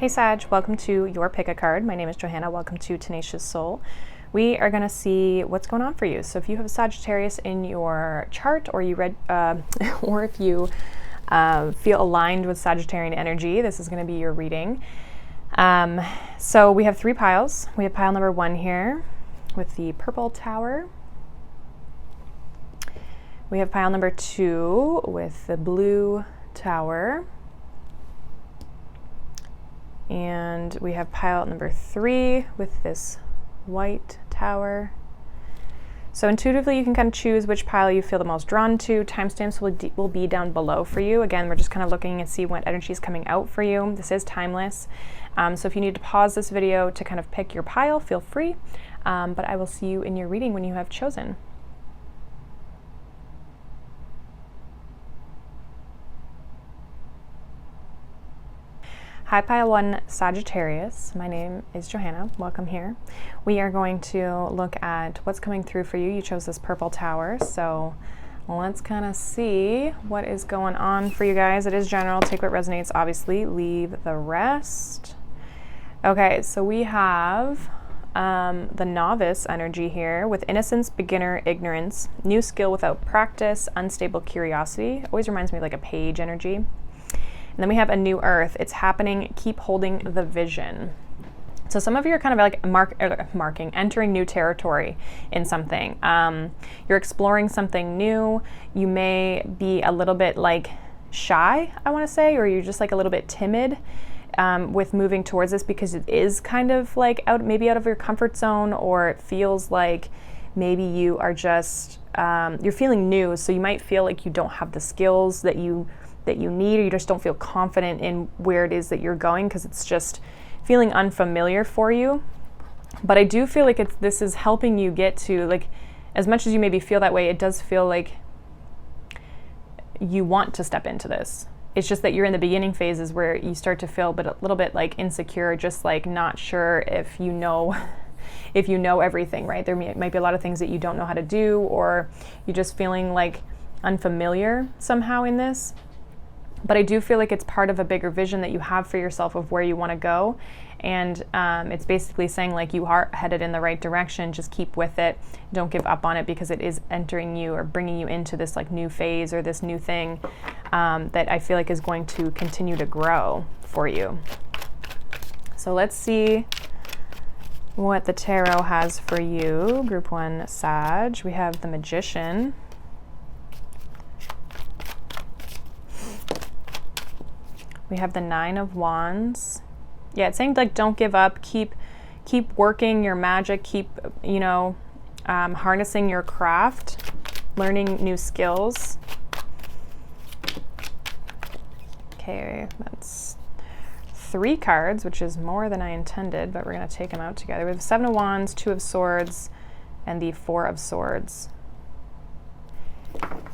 Hey Sag, welcome to your pick a card. My name is Johanna. Welcome to Tenacious Soul. We are going to see what's going on for you. So if you have a Sagittarius in your chart, or you read, or if you feel aligned with Sagittarian energy, this is going to be your reading. So we have three piles. We have pile number 1 here with the purple tower. We have pile number 2 with the blue tower. And we have pile number 3 with this white tower. So intuitively, you can kind of choose which pile you feel the most drawn to. Timestamps will be down below for you. Again, we're just kind of looking and see what energy is coming out for you. This is timeless. So if you need to pause this video to kind of pick your pile, feel free. But I will see you in your reading when you have chosen. Hi Pile 1 Sagittarius, my name is Johanna, welcome here. We are going to look at what's coming through for you. You chose this purple tower, so let's kind of see what is going on for you guys. It is general, take what resonates, obviously, leave the rest. Okay, so we have the novice energy here with innocence, beginner, ignorance, new skill without practice, unstable curiosity. Always reminds me of like a page energy. And then we have a new earth. It's happening. Keep holding the vision. So some of you are kind of like entering new territory in something. You're exploring something new. You may be a little bit like shy, I want to say, or you're just like a little bit timid with moving towards this because it is kind of like maybe out of your comfort zone, or it feels like maybe you are just, you're feeling new. So you might feel like you don't have the skills that you need, or you just don't feel confident in where it is that you're going because it's just feeling unfamiliar for you. But I do feel like this is helping you get to, like, as much as you maybe feel that way, it does feel like you want to step into this. It's just that you're in the beginning phases where you start to feel a little bit like insecure, just like not sure if you know everything, right? There might be a lot of things that you don't know how to do, or you're just feeling like unfamiliar somehow in this. But I do feel like it's part of a bigger vision that you have for yourself of where you want to go. And it's basically saying like you are headed in the right direction. Just keep with it. Don't give up on it, because it is entering you or bringing you into this like new phase or this new thing that I feel like is going to continue to grow for you. So let's see what the tarot has for you. Group 1 Sag. We have the Magician. We have the 9 of Wands. Yeah, it's saying like don't give up. Keep working your magic. Keep harnessing your craft, learning new skills. Okay, that's 3 cards, which is more than I intended, but we're gonna take them out together. We have the 7 of Wands, 2 of Swords, and the 4 of Swords.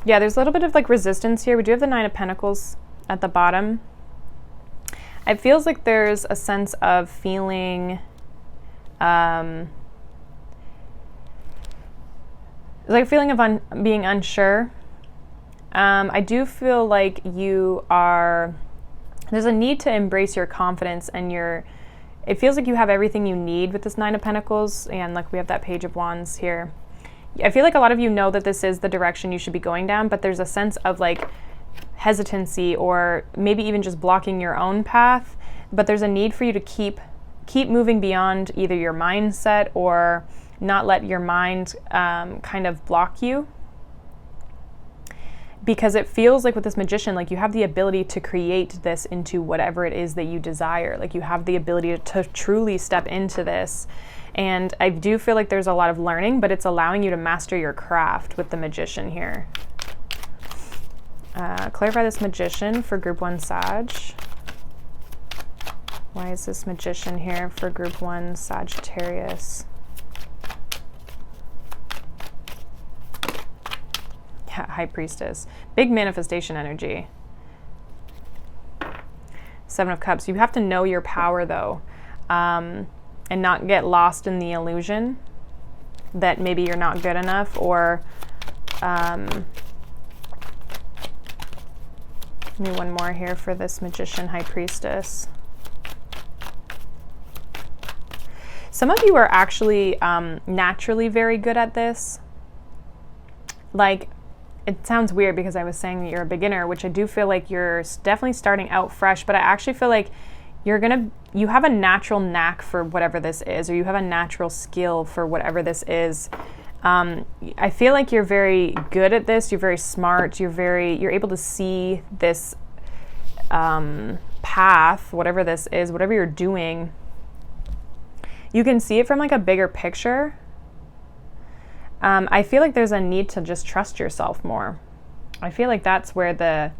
Yeah, there's a little bit of like resistance here. We do have the 9 of Pentacles at the bottom. It feels like there's a sense of feeling, like a feeling of being unsure. I do feel like there's a need to embrace your confidence and it feels like you have everything you need with this 9 of Pentacles, and like we have that Page of Wands here. I feel like a lot of you know that this is the direction you should be going down, but there's a sense of like hesitancy, or maybe even just blocking your own path. But there's a need for you to keep moving beyond either your mindset, or not let your mind kind of block you, because it feels like with this Magician, like you have the ability to create this into whatever it is that you desire. Like you have the ability to truly step into this. And I do feel like there's a lot of learning, but it's allowing you to master your craft with the Magician here. Clarify this Magician for Group 1 Sag. Why is this Magician here for Group 1 Sagittarius? Yeah, High Priestess. Big manifestation energy. 7 of Cups. You have to know your power though, and not get lost in the illusion that maybe you're not good enough, or give me one more here for this Magician, High Priestess. Some of you are actually naturally very good at this. Like, it sounds weird because I was saying that you're a beginner, which I do feel like you're definitely starting out fresh, but I actually feel like you have a natural knack for whatever this is, or you have a natural skill for whatever this is. I feel like you're very good at this. You're very smart. You're able to see this path, whatever this is, whatever you're doing. You can see it from like a bigger picture. I feel like there's a need to just trust yourself more. I feel like that's where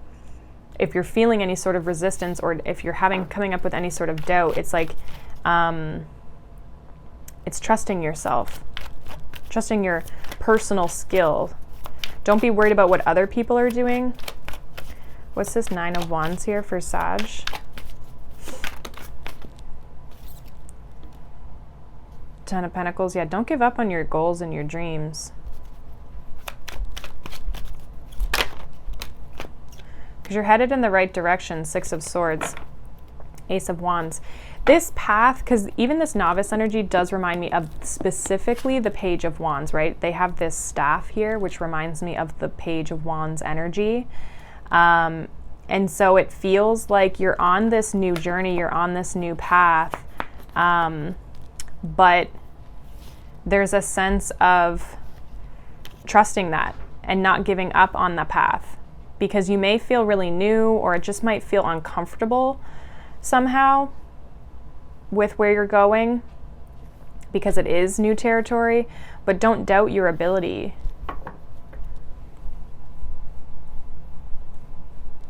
if you're feeling any sort of resistance, or if you're coming up with any sort of doubt, it's like, it's trusting yourself, trusting your personal skill. Don't be worried about what other people are doing. What's this 9 of Wands here for Sag? Ten of Pentacles. Yeah, don't give up on your goals and your dreams. Because you're headed in the right direction. 6 of Swords. Ace of Wands. This path, because even this novice energy does remind me of specifically the Page of Wands, right? They have this staff here, which reminds me of the Page of Wands energy. And so it feels like you're on this new journey, you're on this new path. But there's a sense of trusting that and not giving up on the path, because you may feel really new, or it just might feel uncomfortable somehow with where you're going because it is new territory, but don't doubt your ability.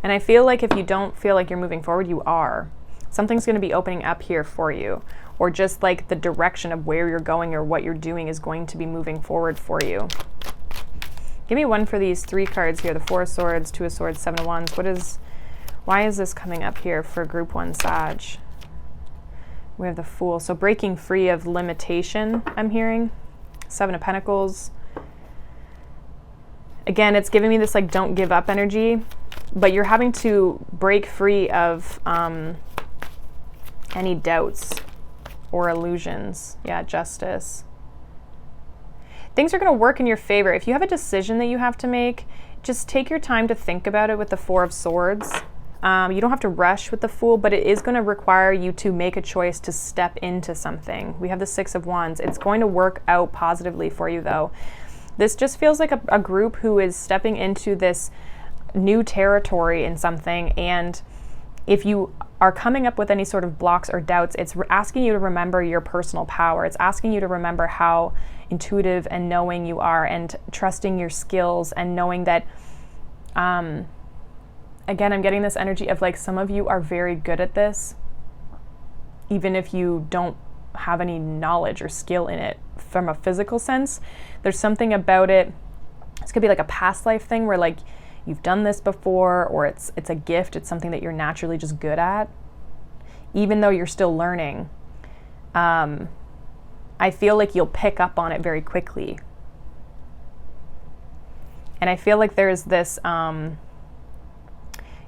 And I feel like if you don't feel like you're moving forward, you are. Something's going to be opening up here for you, or just like the direction of where you're going or what you're doing is going to be moving forward for you. Give me one for these 3 cards here, the 4 of Swords, 2 of Swords, 7 of Wands. Why is this coming up here for Group 1 Sag? We have the Fool. So breaking free of limitation, I'm hearing. 7 of Pentacles. Again, it's giving me this like don't give up energy, but you're having to break free of any doubts or illusions. Yeah, Justice. Things are going to work in your favor. If you have a decision that you have to make, just take your time to think about it with the 4 of Swords. You don't have to rush with the Fool, but it is going to require you to make a choice to step into something. We have the 6 of Wands. It's going to work out positively for you, though. This just feels like a group who is stepping into this new territory in something, and if you are coming up with any sort of blocks or doubts, it's asking you to remember your personal power. It's asking you to remember how intuitive and knowing you are, and trusting your skills, and knowing that, again, I'm getting this energy of like some of you are very good at this, even if you don't have any knowledge or skill in it from a physical sense. There's something about it. This could be like a past life thing where like you've done this before, or it's a gift. It's something that you're naturally just good at, even though you're still learning. I feel like you'll pick up on it very quickly. And I feel like there's this, you're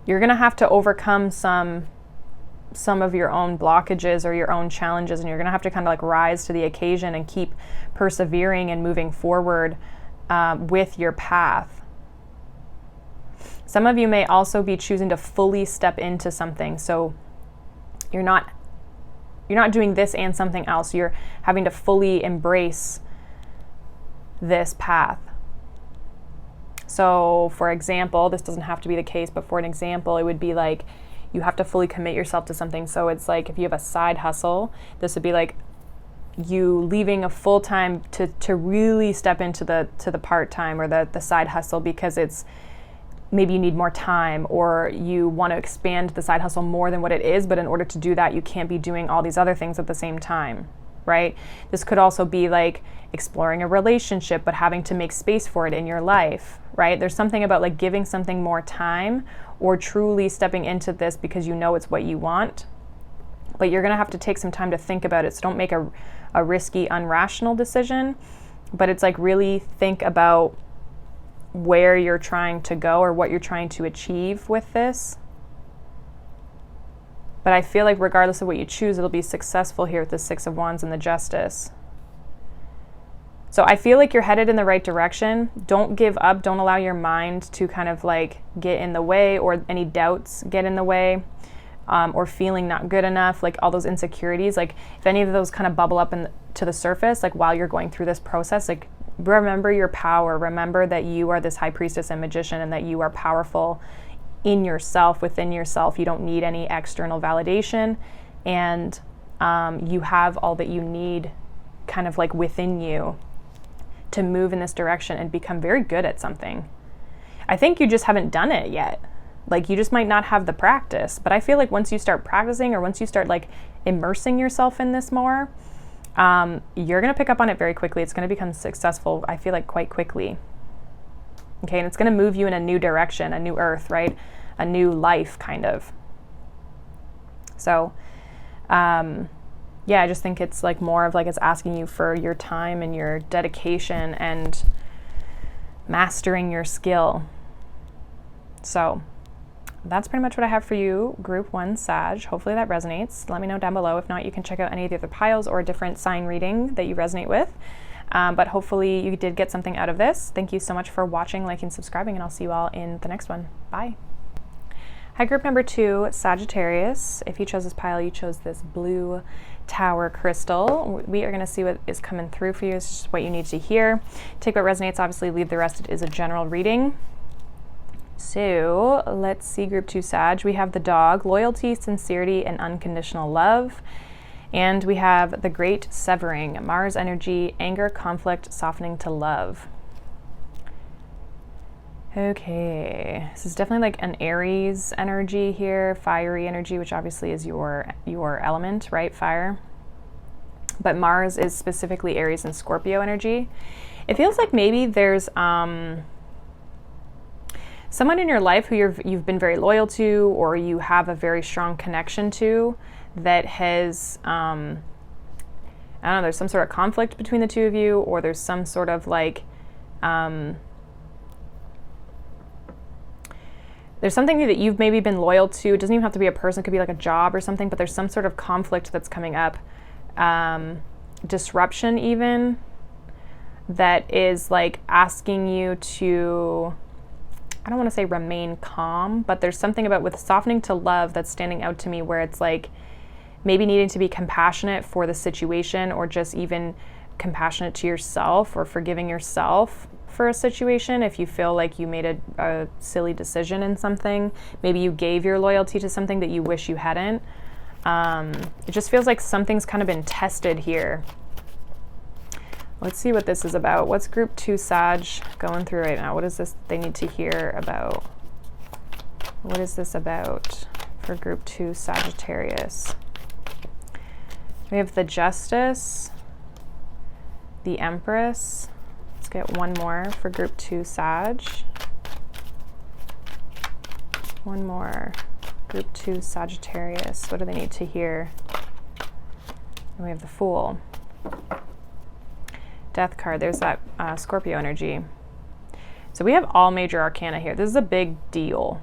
going to have to overcome some of your own blockages or your own challenges, and you're going to have to kind of like rise to the occasion and keep persevering and moving forward with your path. Some of you may also be choosing to fully step into something. So you're not doing this and something else. You're having to fully embrace this path. So for example, this doesn't have to be the case, but for an example, it would be like you have to fully commit yourself to something. So it's like if you have a side hustle, this would be like you leaving a full-time to really step into the part-time or the side hustle, because it's maybe you need more time, or you want to expand the side hustle more than what it is, but in order to do that, you can't be doing all these other things at the same time, right? This could also be like exploring a relationship, but having to make space for it in your life, right? There's something about like giving something more time, or truly stepping into this because you know it's what you want, but you're going to have to take some time to think about it. So don't make a risky, unrational decision, but it's like really think about where you're trying to go or what you're trying to achieve with this. But I feel like regardless of what you choose, it'll be successful here with the Six of Wands and the Justice. So I feel like you're headed in the right direction. Don't give up. Don't allow your mind to kind of like get in the way, or any doubts get in the way, or feeling not good enough, like all those insecurities. Like if any of those kind of bubble up to the surface, like while you're going through this process, like remember your power. Remember that you are this high priestess and magician, and that you are powerful in yourself, within yourself. You don't need any external validation, and you have all that you need kind of like within you to move in this direction and become very good at something. I think you just haven't done it yet. Like you just might not have the practice, but I feel like once you start practicing, or once you start like immersing yourself in this more, you're going to pick up on it very quickly. It's going to become successful, I feel like, quite quickly. Okay, and it's going to move you in a new direction, a new earth, right? A new life, kind of. So, yeah, I just think it's like more of like it's asking you for your time and your dedication and mastering your skill. So that's pretty much what I have for you, Group 1 Sag. Hopefully that resonates. Let me know down below. If not, you can check out any of the other piles or a different sign reading that you resonate with. But hopefully you did get something out of this. Thank you so much for watching, liking, subscribing, and I'll see you all in the next one. Bye. Hi, group number 2, Sagittarius. If you chose this pile, you chose this blue tower crystal. We are going to see what is coming through for you. It's just what you need to hear. Take what resonates, obviously leave the rest. It is a general reading. So let's see, group 2 Sag. We have the dog, loyalty, sincerity, and unconditional love. And we have the great severing, Mars energy, anger, conflict, softening to love. Okay, this is definitely like an Aries energy here, fiery energy, which obviously is your element, right? Fire. But Mars is specifically Aries and Scorpio energy. It feels like maybe there's someone in your life who you've been very loyal to, or you have a very strong connection to, that has, I don't know, there's some sort of conflict between the two of you, or there's some sort of like, there's something that you've maybe been loyal to. It doesn't even have to be a person, it could be like a job or something, but there's some sort of conflict that's coming up, disruption even, that is like asking you to, I don't want to say remain calm, but there's something about with softening to love that's standing out to me, where it's like maybe needing to be compassionate for the situation, or just even compassionate to yourself, or forgiving yourself for a situation. If you feel like you made a silly decision in something, maybe you gave your loyalty to something that you wish you hadn't. It just feels like something's kind of been tested here. Let's see what this is about. What's group 2 Sag going through right now? What is this they need to hear about? What is this about for group 2 Sagittarius? We have the Justice, the Empress. Let's get one more for group 2 Sag. One more. Group 2 Sagittarius. What do they need to hear? And we have the Fool. Death card. There's that Scorpio energy. So we have all major arcana here. This is a big deal.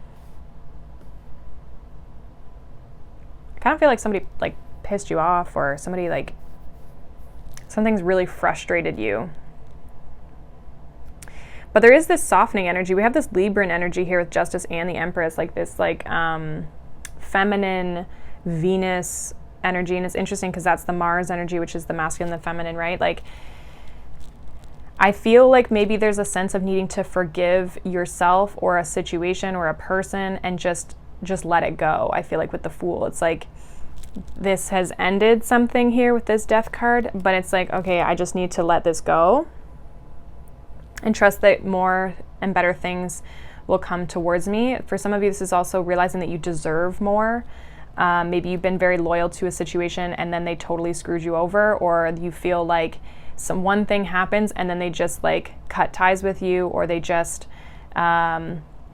I kind of feel like somebody like pissed you off, or somebody like something's really frustrated you. But there is this softening energy. We have this Libran energy here with Justice and the Empress, like this like feminine Venus energy. And it's interesting because that's the Mars energy, which is the masculine and the feminine, right? Like I feel like maybe there's a sense of needing to forgive yourself or a situation or a person and just let it go. I feel like with the Fool, it's like this has ended something here with this Death card, but it's like, okay, I just need to let this go and trust that more and better things will come towards me. For some of you, this is also realizing that you deserve more. Maybe you've been very loyal to a situation and then they totally screwed you over, or you feel like one thing happens and then they just like cut ties with you, or they just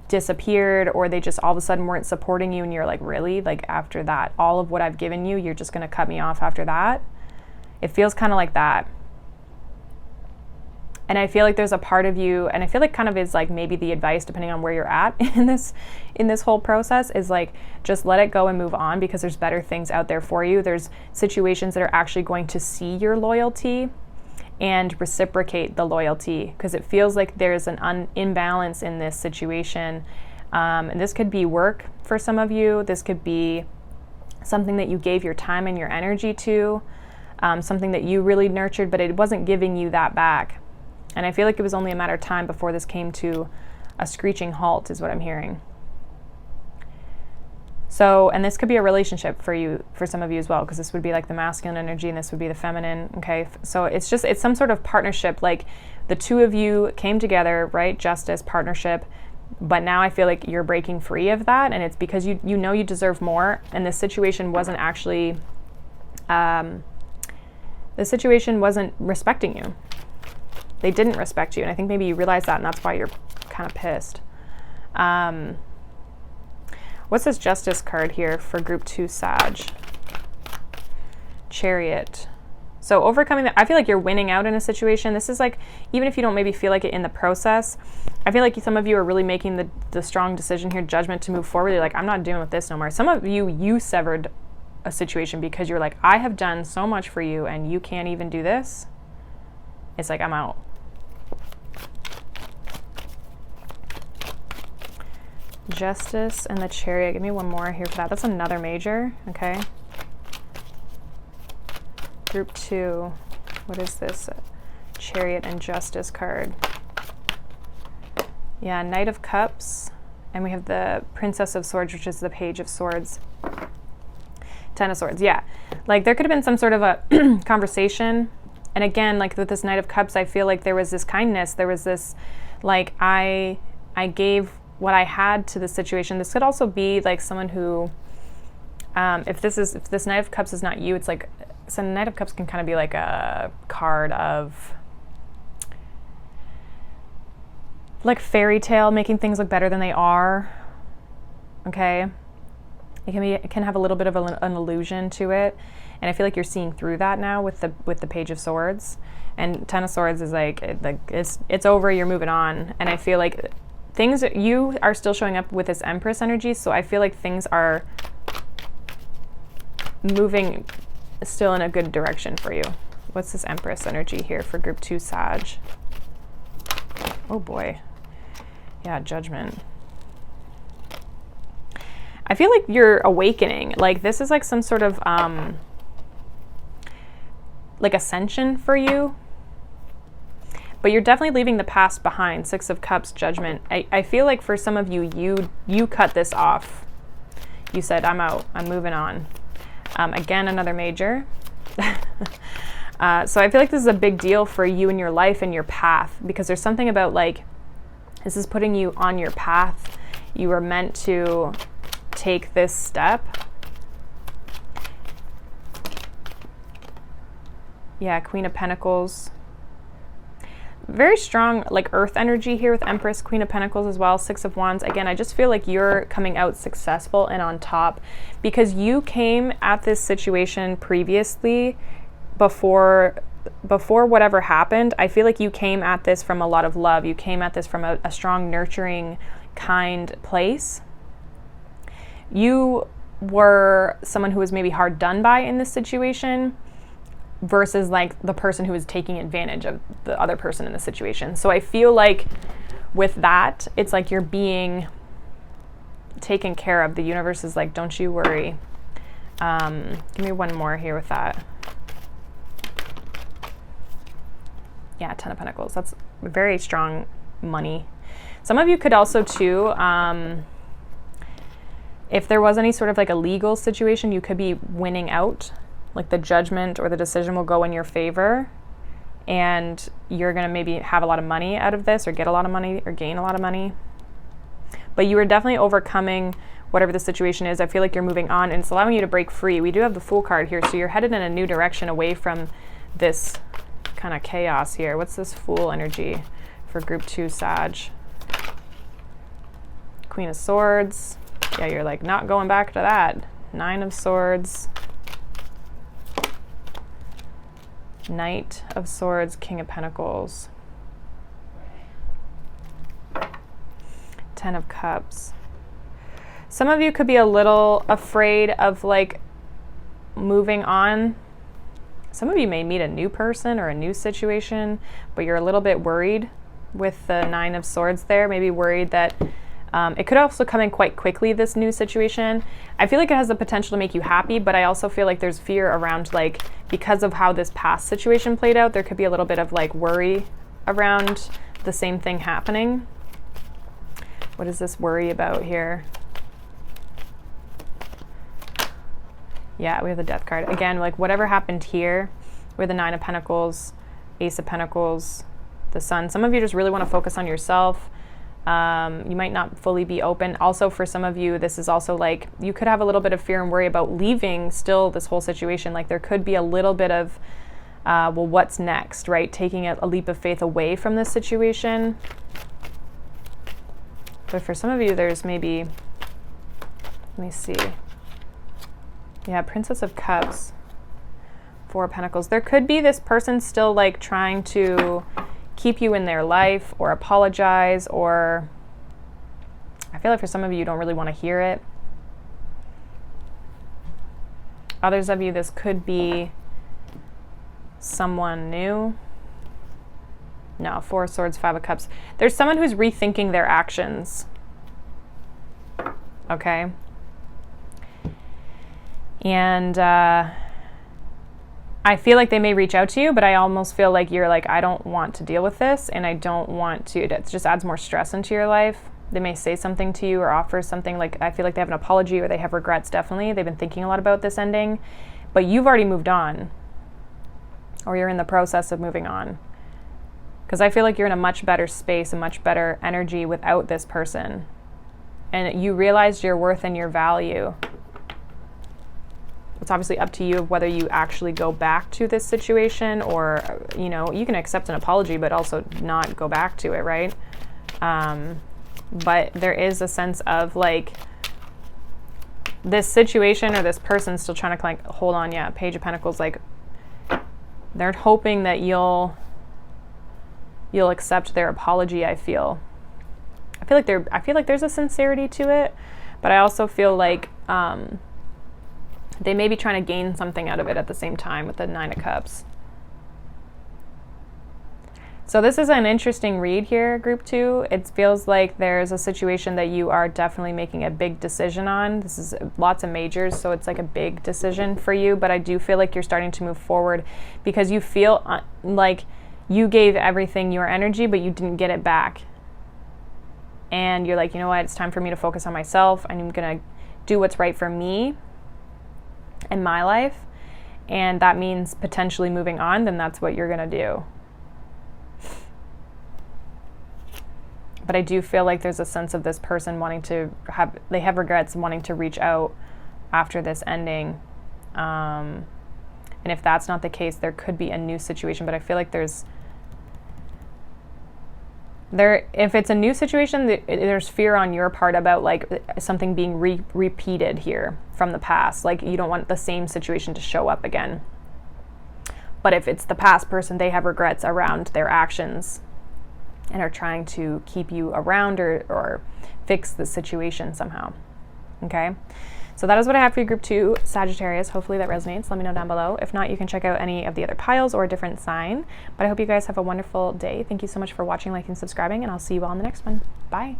disappeared, or they just all of a sudden weren't supporting you, and you're like, really? Like after that, all of what I've given you, you're just gonna cut me off after that? It feels kind of like that. And I feel like there's a part of you, and I feel like kind of is like maybe the advice, depending on where you're at in this whole process, is like, just let it go and move on, because there's better things out there for you. There's situations that are actually going to see your loyalty and reciprocate the loyalty, because it feels like there's an imbalance in this situation. And this could be work for some of you. This could be something that you gave your time and your energy to, something that you really nurtured, but it wasn't giving you that back. And I feel like it was only a matter of time before this came to a screeching halt, is what I'm hearing. So, and this could be a relationship for you, for some of you as well, because this would be like the masculine energy and this would be the feminine, okay? So it's some sort of partnership, like the two of you came together, right? Justice, partnership, but now I feel like you're breaking free of that, and it's because you know you deserve more, and this situation wasn't actually, the situation wasn't respecting you. They didn't respect you, and I think maybe you realize that, and that's why you're kind of pissed. What's this Justice card here for group 2 Sag? Chariot. So overcoming that, I feel like you're winning out in a situation. This is like, even if you don't maybe feel like it in the process, I feel like some of you are really making the strong decision here, judgment, to move forward. You're like, I'm not dealing with this no more. Some of you severed a situation because you're like, I have done so much for you and you can't even do this. It's like, I'm out. Justice and the Chariot. Give me one more here for that. That's another major, okay? Group 2. What is this? Chariot and Justice card. Yeah, Knight of Cups. And we have the Princess of Swords, which is the Page of Swords. Ten of Swords, yeah. Like, there could have been some sort of a conversation. And again, like with this Knight of Cups, I feel like there was this kindness. There was this, like, I gave what I had to the situation. This could also be like someone who, if this Knight of Cups is not you, it's like, so Knight of Cups can kind of be like a card of like fairy tale, making things look better than they are. Okay, it can have a little bit of an illusion to it, and I feel like you're seeing through that now with the Page of Swords. And Ten of Swords is like it's over. You're moving on, and I feel like you are still showing up with this Empress energy, so I feel like things are moving still in a good direction for you. What's this Empress energy here for group 2 Sag? Oh boy. Yeah, Judgment. I feel like you're awakening. Like this is like some sort of like ascension for you. But you're definitely leaving the past behind. 6 of Cups, Judgment. I feel like for some of you cut this off. You said, I'm out, I'm moving on. Again, another major. So I feel like this is a big deal for you in your life and your path, because there's something about like, this is putting you on your path. You were meant to take this step. Yeah, Queen of Pentacles. Very strong like earth energy here with Empress, Queen of Pentacles as well, 6 of Wands. Again, I just feel like you're coming out successful and on top because you came at this situation previously before whatever happened. I feel like you came at this from a lot of love. You came at this from a strong, nurturing, kind place. You were someone who was maybe hard done by in this situation, versus like the person who is taking advantage of the other person in the situation. So I feel like with that, it's like you're being taken care of. The universe is like, don't you worry. Give me one more here with that. Yeah, Ten of Pentacles. That's very strong money. Some of you could also too, if there was any sort of like a legal situation, you could be winning out. Like the judgment or the decision will go in your favor and you're going to maybe have a lot of money out of this or get a lot of money or gain a lot of money. But you are definitely overcoming whatever the situation is. I feel like you're moving on and it's allowing you to break free. We do have the Fool card here, so you're headed in a new direction away from this kind of chaos here. What's this Fool energy for group 2 Sag? Queen of Swords. Yeah, you're like not going back to that. 9 of Swords. Knight of Swords, King of Pentacles. Ten of Cups. Some of you could be a little afraid of like moving on. Some of you may meet a new person or a new situation, but you're a little bit worried with the Nine of Swords there. Maybe worried that it could also come in quite quickly, this new situation. I feel like it has the potential to make you happy, but I also feel like there's fear around, like, because of how this past situation played out, there could be a little bit of like worry around the same thing happening. What is this worry about here? Yeah, we have the Death card. Again, like whatever happened here with the Nine of Pentacles, Ace of Pentacles, the Sun. Some of you just really want to focus on yourself. You might not fully be open. Also, for some of you, this is also like you could have a little bit of fear and worry about leaving still this whole situation. Like there could be a little bit of, well, what's next, right? Taking a leap of faith away from this situation. But for some of you, there's maybe, let me see. Yeah, Princess of Cups, Four of Pentacles. There could be this person still like trying to keep you in their life or apologize, or I feel like for some of you, you don't really want to hear it. Others of you, this could be someone new. No, Four of Swords, Five of Cups. There's someone who's rethinking their actions. Okay. And I feel like they may reach out to you, but I almost feel like you're like, I don't want to deal with this, and I don't want to, it just adds more stress into your life. They may say something to you or offer something, like I feel like they have an apology or they have regrets, definitely. They've been thinking a lot about this ending, but you've already moved on, or you're in the process of moving on. Because I feel like you're in a much better space, a much better energy without this person. And you realized your worth and your value. It's obviously up to you whether you actually go back to this situation, or, you know, you can accept an apology, but also not go back to it, right? But there is a sense of like this situation or this person still trying to like hold on. Yeah, Page of Pentacles, like they're hoping that you'll accept their apology. I feel like there's a sincerity to it, but I also feel like they may be trying to gain something out of it at the same time with the Nine of Cups. So this is an interesting read here, Group 2. It feels like there's a situation that you are definitely making a big decision on. This is lots of majors, so it's like a big decision for you, but I do feel like you're starting to move forward because you feel like you gave everything, your energy, but you didn't get it back. And you're like, you know what, it's time for me to focus on myself. I'm going to do what's right for me in my life, and that means potentially moving on, then that's what you're going to do. But I do feel like there's a sense of this person wanting to they have regrets, wanting to reach out after this ending. And if that's not the case, there could be a new situation, but I feel like if it's a new situation, there's fear on your part about like something being repeated here from the past. Like you don't want the same situation to show up again. But if it's the past person, they have regrets around their actions and are trying to keep you around or fix the situation somehow. Okay? So that is what I have for you, Group 2, Sagittarius. Hopefully that resonates. Let me know down below. If not, you can check out any of the other piles or a different sign. But I hope you guys have a wonderful day. Thank you so much for watching, liking, subscribing, and I'll see you all in the next one. Bye.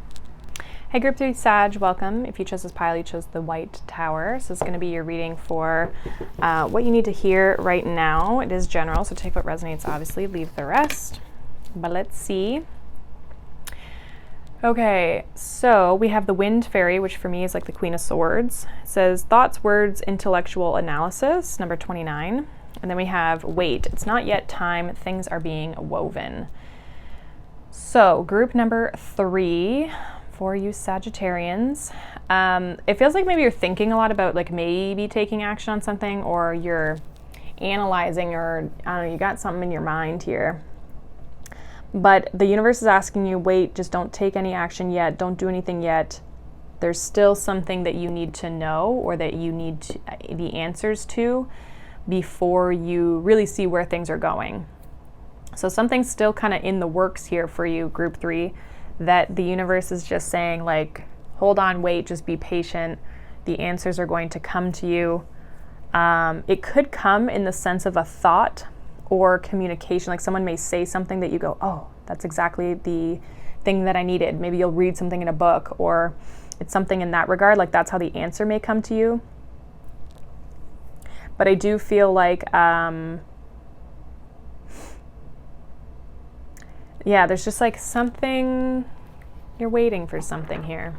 Hey, Group 3 Sag, welcome. If you chose this pile, you chose the White Tower. So it's going to be your reading for what you need to hear right now. It is general, so take what resonates, obviously. Leave the rest. But let's see. Okay, so we have the Wind Fairy, which for me is like the Queen of Swords. It says thoughts, words, intellectual analysis, number 29. And then we have wait, it's not yet time, things are being woven. So group number 3 for you Sagittarians. It feels like maybe you're thinking a lot about like maybe taking action on something, or you're analyzing, or I don't know, you got something in your mind here. But the universe is asking you, wait, just don't take any action yet. Don't do anything yet. There's still something that you need to know, or that you need the answers to before you really see where things are going. So something's still kind of in the works here for you, Group 3. that the universe is just saying, like, hold on, wait, just be patient. The answers are going to come to you. It could come in the sense of a thought or communication. Like someone may say something that you go, oh, that's exactly the thing that I needed. Maybe you'll read something in a book, or it's something in that regard. Like that's how the answer may come to you. But I do feel like, yeah, there's just like something, you're waiting for something here.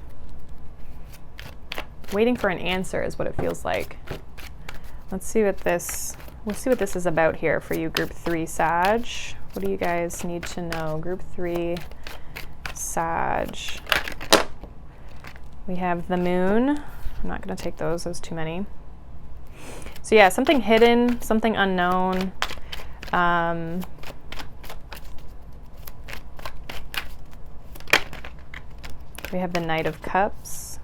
Waiting for an answer is what it feels like. We'll see what this is about here for you, Group 3 Sag. What do you guys need to know? Group 3 Sag. We have the moon. I'm not going to take those too many. So yeah, something hidden, something unknown. We have the Knight of Cups.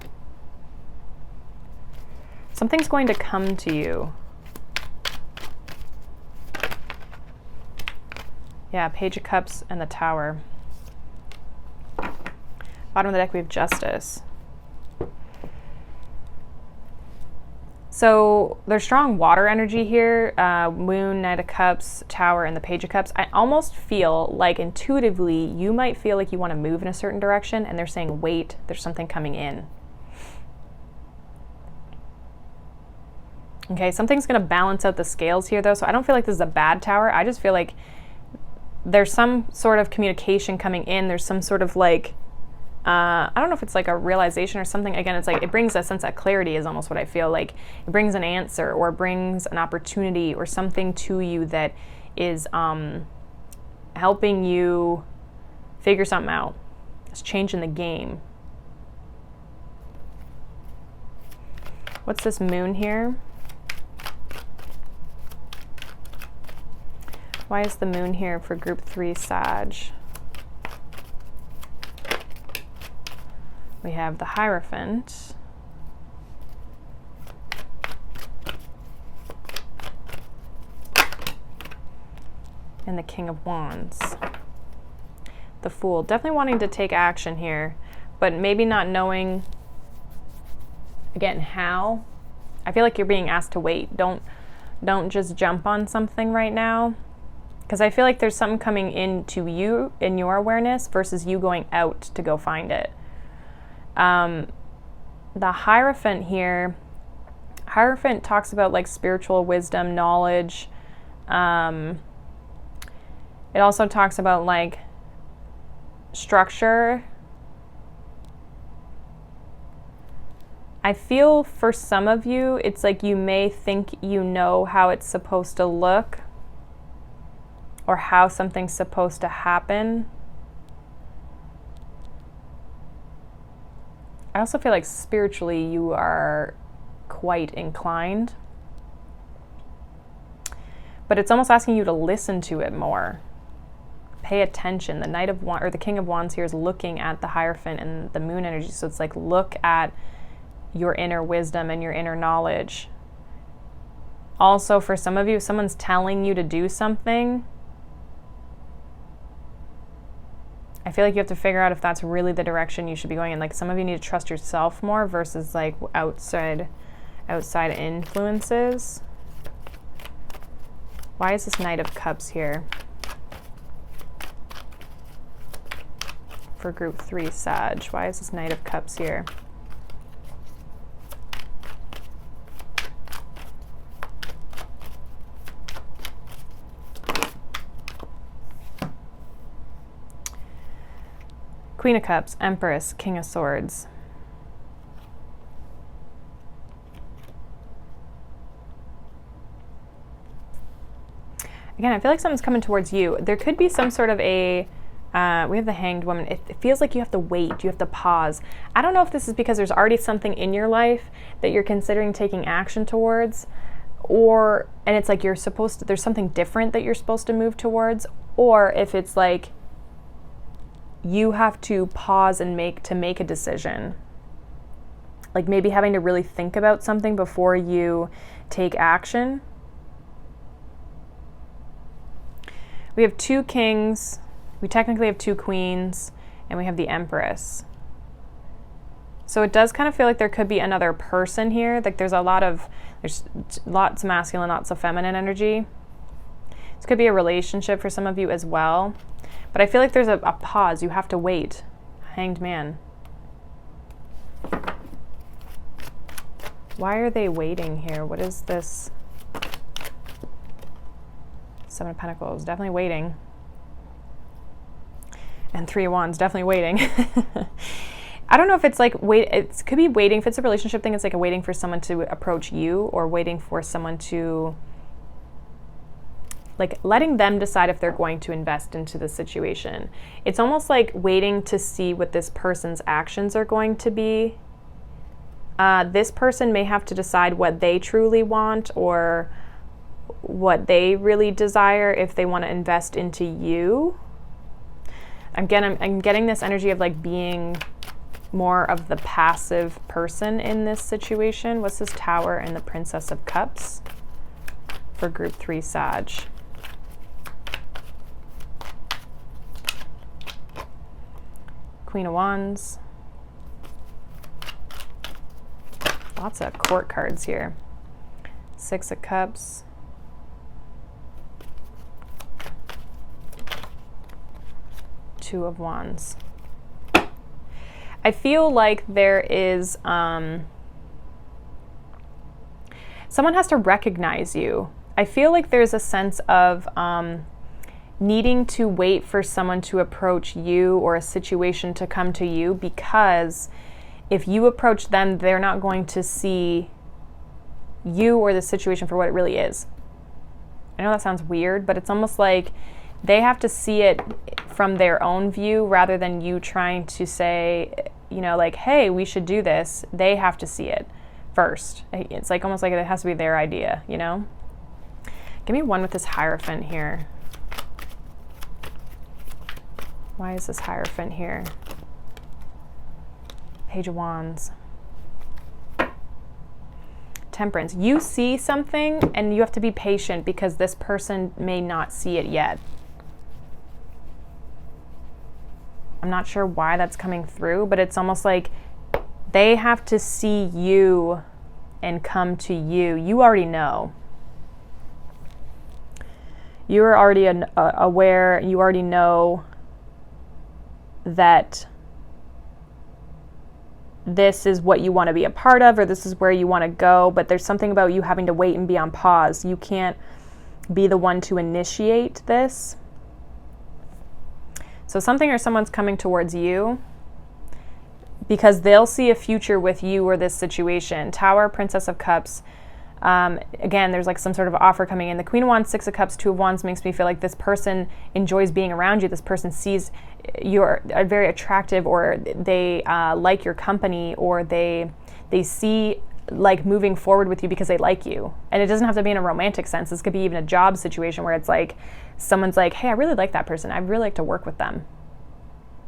Something's going to come to you. Yeah, Page of Cups and the Tower. Bottom of the deck, we have Justice. So there's strong water energy here. Moon, Knight of Cups, Tower, and the Page of Cups. I almost feel like intuitively you might feel like you want to move in a certain direction, and they're saying, wait, there's something coming in. Okay, something's going to balance out the scales here, though, so I don't feel like this is a bad tower. I just feel like there's some sort of communication coming in. There's some sort of like, I don't know if it's like a realization or something. Again, it's like it brings a sense of clarity is almost what I feel like. It brings an answer or brings an opportunity or something to you that is helping you figure something out. It's changing the game. What's this moon here? Why is the moon here for Group 3 Sag? We have the Hierophant. And the King of Wands. The Fool. Definitely wanting to take action here, but maybe not knowing, again, how. I feel like you're being asked to wait. Don't just jump on something right now. Because I feel like there's something coming into you in your awareness versus you going out to go find it. The Hierophant here, Hierophant talks about like spiritual wisdom, knowledge. It also talks about like structure. I feel for some of you, it's like you may think you know how it's supposed to look, or how something's supposed to happen. I also feel like spiritually you are quite inclined, but it's almost asking you to listen to it more. Pay attention. The Knight of Wands, or the King of Wands here, is looking at the Hierophant and the moon energy. So it's like, look at your inner wisdom and your inner knowledge. Also, for some of you, if someone's telling you to do something, I feel like you have to figure out if that's really the direction you should be going in. Like some of you need to trust yourself more versus like outside influences. Why is this Knight of Cups here for Group 3 Sag? Why is this Knight of Cups here? Queen of Cups, Empress, King of Swords. Again, I feel like something's coming towards you. There could be some sort of a, we have the Hanged Woman. It feels like you have to wait, you have to pause. I don't know if this is because there's already something in your life that you're considering taking action towards, and it's like there's something different that you're supposed to move towards, or if it's like, you have to pause and make a decision. Like maybe having to really think about something before you take action. We have 2 kings. We technically have 2 queens. And we have the Empress. So it does kind of feel like there could be another person here. Like there's lots of masculine, lots of feminine energy. This could be a relationship for some of you as well. But I feel like there's a pause. You have to wait. Hanged Man. Why are they waiting here? What is this? Seven of Pentacles, definitely waiting. And Three of Wands, definitely waiting. I don't know if it's like it could be waiting. If it's a relationship thing, it's like waiting for someone to approach you, or waiting for someone to, like, letting them decide if they're going to invest into the situation. It's almost like waiting to see what this person's actions are going to be. This person may have to decide what they truly want or what they really desire if they want to invest into you. Again, I'm getting this energy of like being more of the passive person in this situation. What's this Tower and the Princess of Cups for group 3 Sag? Queen of Wands. Lots of court cards here. Six of Cups. Two of Wands. I feel like there is, someone has to recognize you. I feel like there's a sense of needing to wait for someone to approach you or a situation to come to you, because if you approach them, they're not going to see you or the situation for what it really is. I know that sounds weird, but it's almost like they have to see it from their own view rather than you trying to say, you know, like, hey, we should do this. They have to see it first. It's like almost like it has to be their idea, you know? Give me one with this Hierophant here. Why is this Hierophant here? Page of Wands. Temperance. You see something and you have to be patient because this person may not see it yet. I'm not sure why that's coming through, but it's almost like they have to see you and come to you. You already know. You're already aware. You already know that this is what you want to be a part of, or this is where you want to go, but there's something about you having to wait and be on pause. You can't be the one to initiate this. So something or someone's coming towards you because they'll see a future with you or this situation. Tower, Princess of Cups. Again, there's like some sort of offer coming in. The Queen of Wands, Six of Cups, Two of Wands makes me feel like this person enjoys being around you. This person sees you're very attractive, or they like your company, or they see like moving forward with you because they like you. And it doesn't have to be in a romantic sense. This could be even a job situation where it's like someone's like, hey, I really like that person. I'd really like to work with them.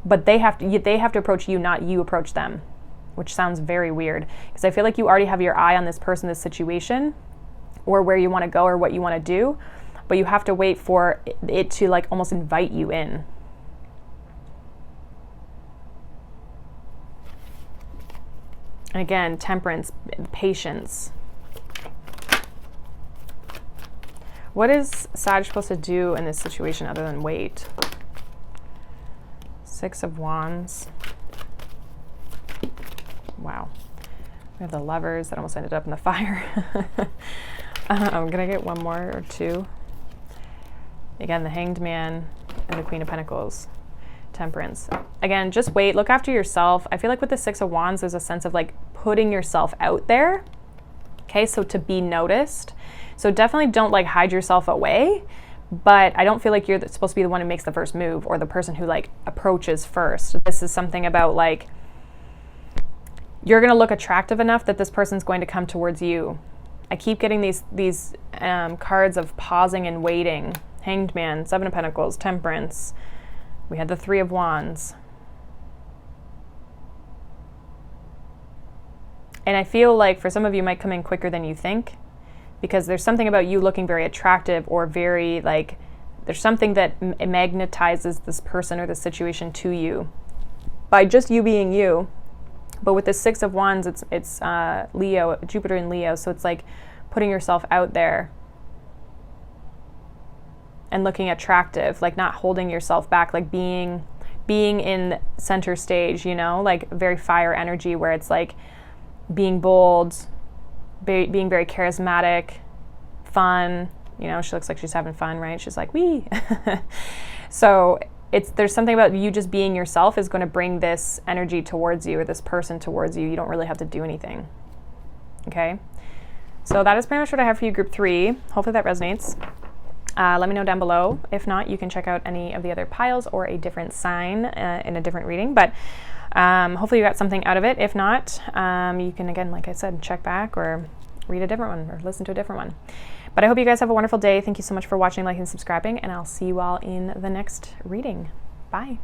But they have to approach you, not you approach them, which sounds very weird because I feel like you already have your eye on this person, this situation, or where you want to go or what you want to do, but you have to wait for it to like almost invite you in. And again, Temperance, patience. What is Sag supposed to do in this situation other than wait? Six of Wands. Wow. We have the Lovers that almost ended up in the fire. I'm going to get one more or two. Again, the Hanged Man and the Queen of Pentacles. Temperance. Again, just wait. Look after yourself. I feel like with the Six of Wands, there's a sense of like putting yourself out there. Okay, so to be noticed. So definitely don't like hide yourself away, but I don't feel like you're supposed to be the one who makes the first move or the person who like approaches first. This is something about like you're going to look attractive enough that this person's going to come towards you. I keep getting these cards of pausing and waiting. Hanged Man, Seven of Pentacles, Temperance. We had the Three of Wands. And I feel like for some of you it might come in quicker than you think, because there's something about you looking very attractive or very like, there's something that magnetizes this person or the situation to you. by just you being you. But with the Six of Wands, it's Leo, Jupiter in Leo, so it's like putting yourself out there and looking attractive, like not holding yourself back, like being in center stage, you know, like very fire energy, where it's like being bold, being very charismatic, fun. You know, she looks like she's having fun, right? She's like, wee. So there's something about you just being yourself is going to bring this energy towards you, or this person towards you. You don't really have to do anything. Okay? So that is pretty much what I have for you, group 3. Hopefully that resonates. Let me know down below. If not, you can check out any of the other piles or a different sign in a different reading. But hopefully you got something out of it. If not, you can, again, like I said, check back or read a different one or listen to a different one. But I hope you guys have a wonderful day. Thank you so much for watching, liking, and subscribing, and I'll see you all in the next reading. Bye.